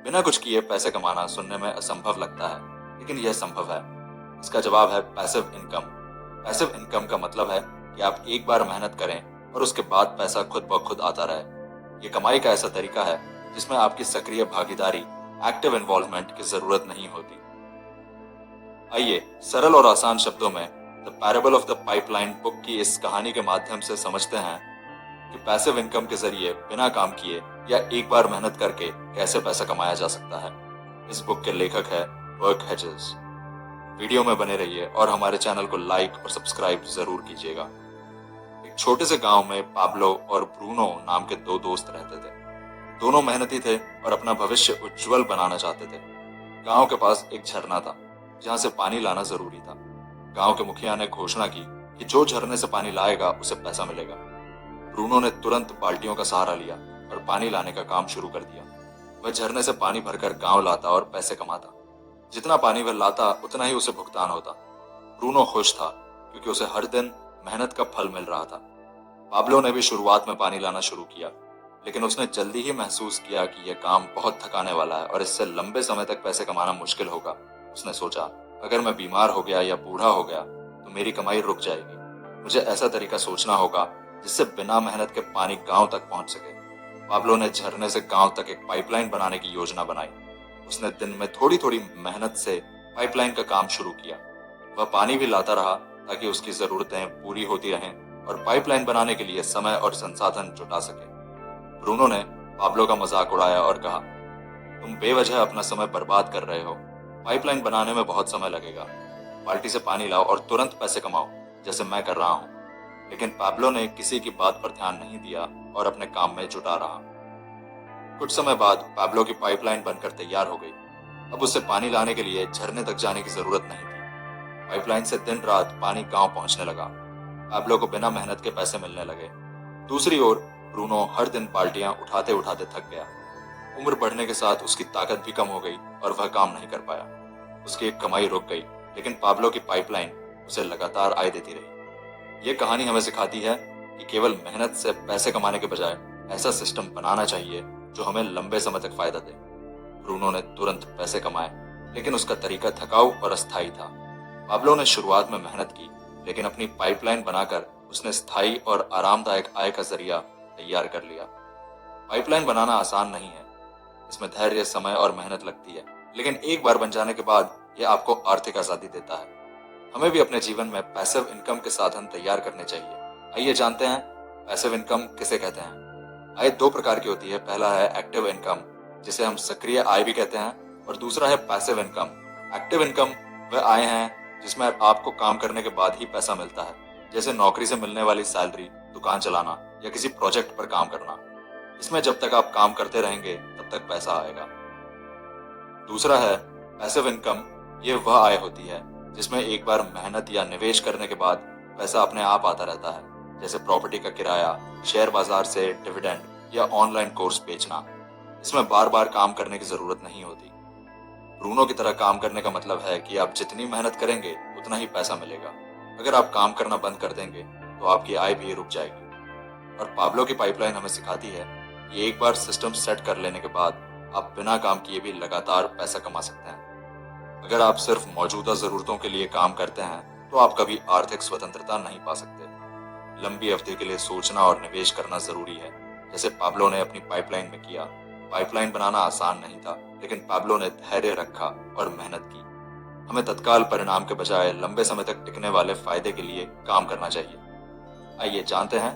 बिना कुछ किए पैसे कमाना सुनने में असंभव लगता है, लेकिन यह संभव है। इसका जवाब है पैसिव इनकम। पैसिव इनकम का मतलब है कि आप एक बार मेहनत करें और उसके बाद पैसा खुद ब खुद आता रहे। ये कमाई का ऐसा तरीका है जिसमें आपकी सक्रिय भागीदारी, एक्टिव इन्वॉल्वमेंट की जरूरत नहीं होती। आइए सरल और आसान शब्दों में the parable of the pipeline book की इस कहानी के माध्यम से समझते हैं कि पैसिव इनकम के जरिए बिना काम किए या एक बार मेहनत करके कैसे पैसा कमाया जा सकता है। इस बुक के लेखक है बर्क हेजेस। वीडियो में बने रहिए और हमारे चैनल को लाइक और सब्सक्राइब जरूर कीजिएगा। एक छोटे से गांव में पाब्लो और ब्रूनो नाम के दो दोस्त रहते थे। दोनों मेहनती थे और अपना भविष्य उज्जवल बनाना चाहते थे। गांव के पास एक झरना था जहां से पानी लाना जरूरी था। गांव के मुखिया ने घोषणा की कि जो झरने से पानी लाएगा उसे पैसा मिलेगा। ब्रूनो ने तुरंत बाल्टियों का सहारा लिया और पानी लाने का काम शुरू कर दिया। वह झरने से पानी भरकर गांव लाता और पैसे कमाता। जितना पानी वह लाता उतना ही उसे भुगतान होता। ब्रूनो खुश था क्योंकि उसे हर दिन मेहनत का फल मिल रहा था। पाब्लो ने भी शुरुआत में पानी लाना शुरू किया, लेकिन उसने जल्दी ही महसूस किया कि यह काम बहुत थकाने वाला है और इससे लंबे समय तक पैसे कमाना मुश्किल होगा। उसने सोचा, अगर मैं बीमार हो गया या बूढ़ा हो गया तो मेरी कमाई रुक जाएगी। मुझे ऐसा तरीका सोचना होगा जिससे बिना मेहनत के पानी गांव तक पहुंच सके। पाब्लो ने झरने से गांव तक एक पाइपलाइन बनाने की योजना बनाई। उसने दिन में थोड़ी थोड़ी मेहनत से पाइपलाइन का काम शुरू किया। वह पानी भी लाता रहा ताकि उसकी जरूरतें पूरी होती रहें और पाइपलाइन बनाने के लिए समय और संसाधन जुटा सके। ब्रूनो ने पाब्लो का मजाक उड़ाया और कहा, तुम बेवजह अपना समय बर्बाद कर रहे हो। पाइपलाइन बनाने में बहुत समय लगेगा। बाल्टी से पानी लाओ और तुरंत पैसे कमाओ, जैसे मैं कर रहा हूं। लेकिन पाब्लो ने किसी की बात पर ध्यान नहीं दिया और अपने काम में जुटा रहा। कुछ समय बाद पाब्लो की पाइपलाइन बनकर तैयार हो गई। अब उसे पानी लाने के लिए झरने तक जाने की जरूरत नहीं थी। पाइपलाइन से दिन रात पानी गांव पहुंचने लगा। पाब्लो को बिना मेहनत के पैसे मिलने लगे। दूसरी ओर ब्रूनो हर दिन बाल्टियां उठाते उठाते थक गया। उम्र बढ़ने के साथ उसकी ताकत भी कम हो गई और वह काम नहीं कर पाया। उसकी एक कमाई रुक गई, लेकिन पाब्लो की पाइपलाइन उसे लगातार आय देती रही। ये कहानी हमें सिखाती है कि केवल मेहनत से पैसे कमाने के बजाय ऐसा सिस्टम बनाना चाहिए जो हमें लंबे समय तक फायदा दे। ब्रूनो ने तुरंत पैसे कमाए, लेकिन उसका तरीका थकाऊ और अस्थायी था। पाब्लो ने शुरुआत में मेहनत की, लेकिन अपनी पाइपलाइन बनाकर उसने स्थायी और आरामदायक आय का जरिया तैयार कर लिया। पाइपलाइन बनाना आसान नहीं है। इसमें धैर्य, समय और मेहनत लगती है, लेकिन एक बार बन जाने के बाद यह आपको आर्थिक आजादी देता है। हमें भी अपने जीवन में पैसिव इनकम के साधन तैयार करने चाहिए। आइए जानते हैं पैसिव इनकम किसे कहते हैं। आय दो प्रकार की होती है। पहला है एक्टिव इनकम, जिसे हम सक्रिय आय भी कहते हैं, और दूसरा है पैसिव इनकम। एक्टिव इनकम वह आय है जिसमें आपको काम करने के बाद ही पैसा मिलता है, जैसे नौकरी से मिलने वाली सैलरी, दुकान चलाना या किसी प्रोजेक्ट पर काम करना। इसमें जब तक आप काम करते रहेंगे तब तक पैसा आएगा। दूसरा है पैसिव इनकम। ये वह आय होती है जिसमें एक बार मेहनत या निवेश करने के बाद पैसा अपने आप आता रहता है, जैसे प्रॉपर्टी का किराया, शेयर बाजार से डिविडेंड या ऑनलाइन कोर्स बेचना। इसमें बार बार काम करने की जरूरत नहीं होती। ब्रूनो की तरह काम करने का मतलब है कि आप जितनी मेहनत करेंगे उतना ही पैसा मिलेगा। अगर आप काम करना बंद कर देंगे तो आपकी आय भी रुक जाएगी। और पाब्लो की पाइपलाइन हमें सिखाती है कि एक बार सिस्टम सेट कर लेने के बाद आप बिना काम किए भी लगातार पैसा कमा सकते हैं। अगर आप सिर्फ मौजूदा जरूरतों के लिए काम करते हैं तो आप कभी आर्थिक स्वतंत्रता नहीं पा सकते। लंबी अवधि के लिए सोचना और निवेश करना जरूरी है, जैसे पाब्लो ने अपनी पाइपलाइन में किया। पाइपलाइन बनाना आसान नहीं था, लेकिन पाब्लो ने धैर्य रखा और मेहनत की। हमें तत्काल परिणाम के बजाय लंबे समय तक टिकने वाले फायदे के लिए काम करना चाहिए। आइए जानते हैं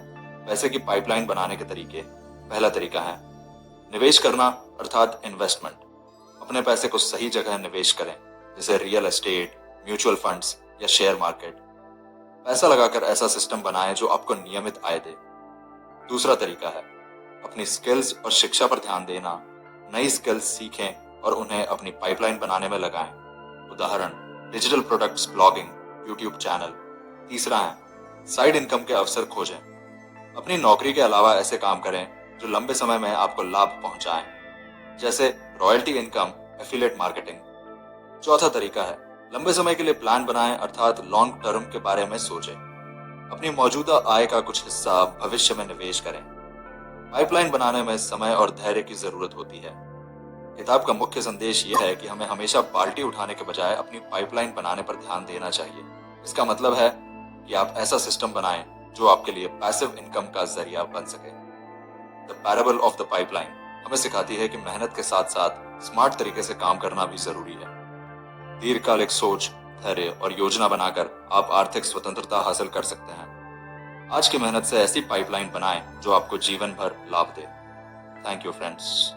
पैसे की पाइपलाइन बनाने के तरीके। पहला तरीका है निवेश करना, अर्थात इन्वेस्टमेंट। अपने पैसे को सही जगह निवेश करें, जैसे रियल एस्टेट, म्यूचुअल फंड्स या शेयर मार्केट। पैसा लगाकर ऐसा सिस्टम बनाएं जो आपको नियमित आय दे। दूसरा तरीका है अपनी स्किल्स और शिक्षा पर ध्यान देना। नई स्किल्स सीखें और उन्हें अपनी पाइपलाइन बनाने में लगाएं। उदाहरण, digital products, blogging, YouTube channel. तीसरा है साइड इनकम के अवसर खोजें। अपनी नौकरी के अलावा ऐसे काम करें जो लंबे समय में आपको लाभ पहुंचाएं, जैसे रॉयल्टी इनकम, एफिलिएट मार्केटिंग। चौथा तरीका है लंबे समय के लिए प्लान बनाएं, अर्थात लॉन्ग टर्म के बारे में सोचें। अपनी मौजूदा आय का कुछ हिस्सा भविष्य में निवेश करें। पाइपलाइन बनाने में समय और धैर्य की जरूरत होती है। किताब का मुख्य संदेश ये है कि हमें हमेशा बाल्टी उठाने के बजाय अपनी पाइपलाइन बनाने पर ध्यान देना चाहिए। इसका मतलब है कि आप ऐसा सिस्टम बनाएं जो आपके लिए पैसिव इनकम का जरिया बन सके। The parable of the pipeline हमें सिखाती है कि मेहनत के साथ साथ स्मार्ट तरीके से काम करना भी जरूरी है। दीर्घकालिक सोच, धैर्य और योजना बनाकर आप आर्थिक स्वतंत्रता हासिल कर सकते हैं। आज की मेहनत से ऐसी पाइपलाइन बनाएं जो आपको जीवन भर लाभ दे। Thank you friends.